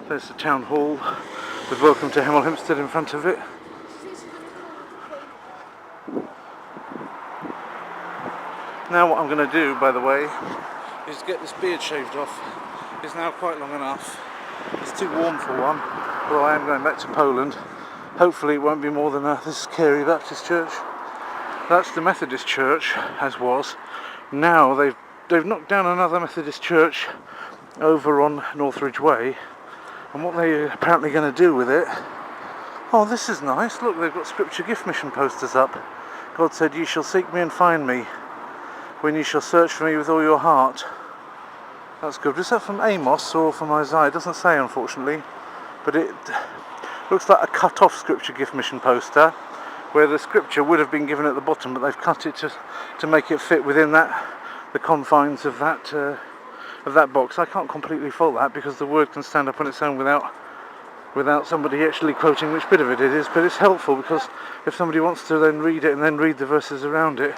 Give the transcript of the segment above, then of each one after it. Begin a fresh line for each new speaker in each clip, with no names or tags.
There's the town hall with welcome to Hemel Hempstead in front of it. Now what I'm going to do, by the way, is get this beard shaved off. It's now quite long enough. It's too warm for one, although I am going back to Poland. Hopefully it won't be more than this is Carey Baptist Church. That's the Methodist Church, as was. Now they've knocked down another Methodist church over on Northridge Way, and what they're apparently going to do with it... Oh, this is nice. Look, they've got Scripture Gift Mission posters up. God said, "You shall seek me and find me, when you shall search for me with all your heart." That's good. Is that from Amos or from Isaiah? It doesn't say, unfortunately, but it looks like a cut-off Scripture Gift Mission poster, where the scripture would have been given at the bottom, but they've cut it to make it fit within the confines of that box. I can't completely fault that, because the word can stand up on its own without somebody actually quoting which bit of it is, but it's helpful because if somebody wants to then read it and then read the verses around it,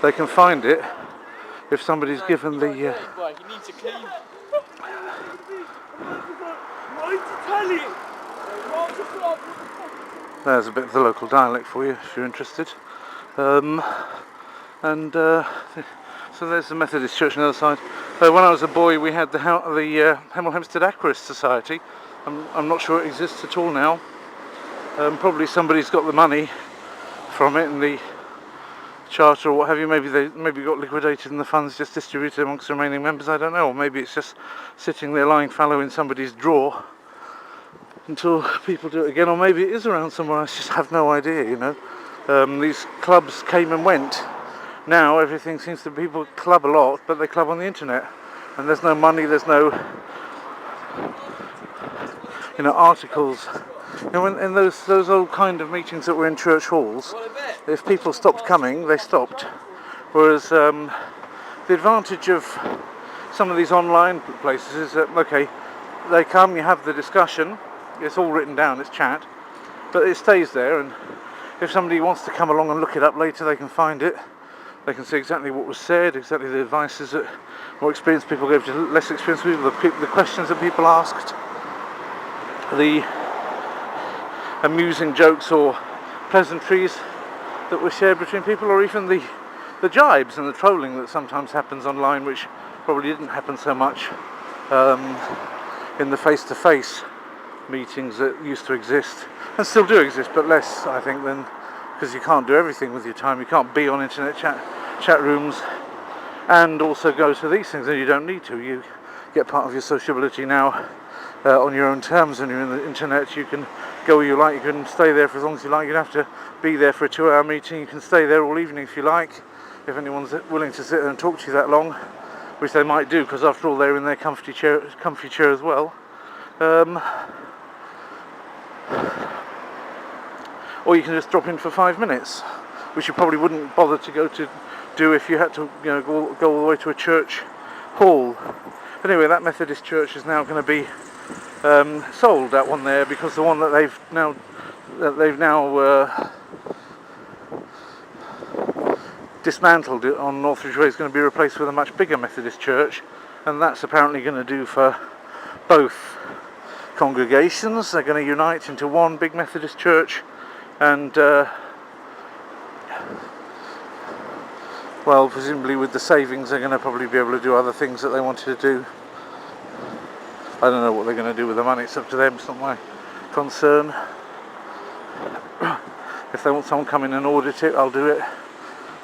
they can find it if somebody's given the... There's a bit of the local dialect for you if you're interested. So there's the Methodist Church on the other side. When I was a boy, we had the Hemel Hempstead Aquarist Society. I'm not sure it exists at all now. Probably somebody's got the money from it and the charter or what have you. Maybe got liquidated and the funds just distributed amongst the remaining members. I don't know. Or maybe it's just sitting there lying fallow in somebody's drawer until people do it again. Or maybe it is around somewhere. I just have no idea. You know, these clubs came and went. Now everything seems to people club a lot, but they club on the internet, and there's no money. There's no, articles. You know, in those old kind of meetings that were in church halls, if people stopped coming, they stopped. Whereas the advantage of some of these online places is that, okay, they come, you have the discussion, it's all written down, it's chat, but it stays there, and if somebody wants to come along and look it up later, they can find it. They can see exactly what was said, exactly the advices that more experienced people gave to less experienced people, the questions that people asked, the amusing jokes or pleasantries that were shared between people, or even the jibes and the trolling that sometimes happens online, which probably didn't happen so much in the face-to-face meetings that used to exist, and still do exist, but less, I think, than, because you can't do everything with your time. You can't be on internet chat rooms and also go to these things, and you don't need to. You get part of your sociability now on your own terms, and you're in the internet. You can go where you like, you can stay there for as long as you like. You don't have to be there for a 2-hour meeting. You can stay there all evening if you like, if anyone's willing to sit there and talk to you that long, which they might do, because after all they're in their comfy chair as well. Or you can just drop in for 5 minutes, which you probably wouldn't bother to go to do if you had to, go all the way to a church hall. But anyway, that Methodist church is now going to be sold, that one there, because the one that they've now dismantled it on Northridge Way is going to be replaced with a much bigger Methodist church, and that's apparently going to do for both congregations. They're going to unite into one big Methodist church, and well, presumably with the savings they're going to probably be able to do other things that they wanted to do. I don't know what they're going to do with the money, it's up to them, it's not my concern. If they want someone to come in and audit it, I'll do it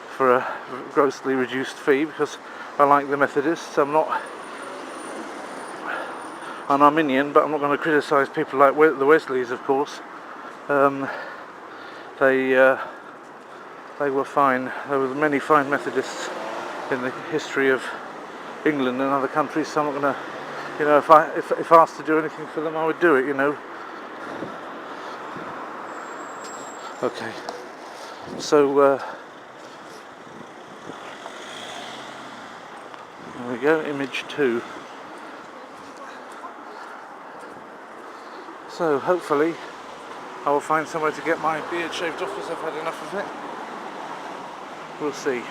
for a grossly reduced fee, because I like the Methodists. I'm not an Arminian, but I'm not going to criticise people like the Wesleys, of course. They were fine. There were many fine Methodists in the history of England and other countries, so I'm not going to, if asked to do anything for them, I would do it, Okay, so there we go, image 2. So hopefully I will find somewhere to get my beard shaved off, because I've had enough of it. We'll see.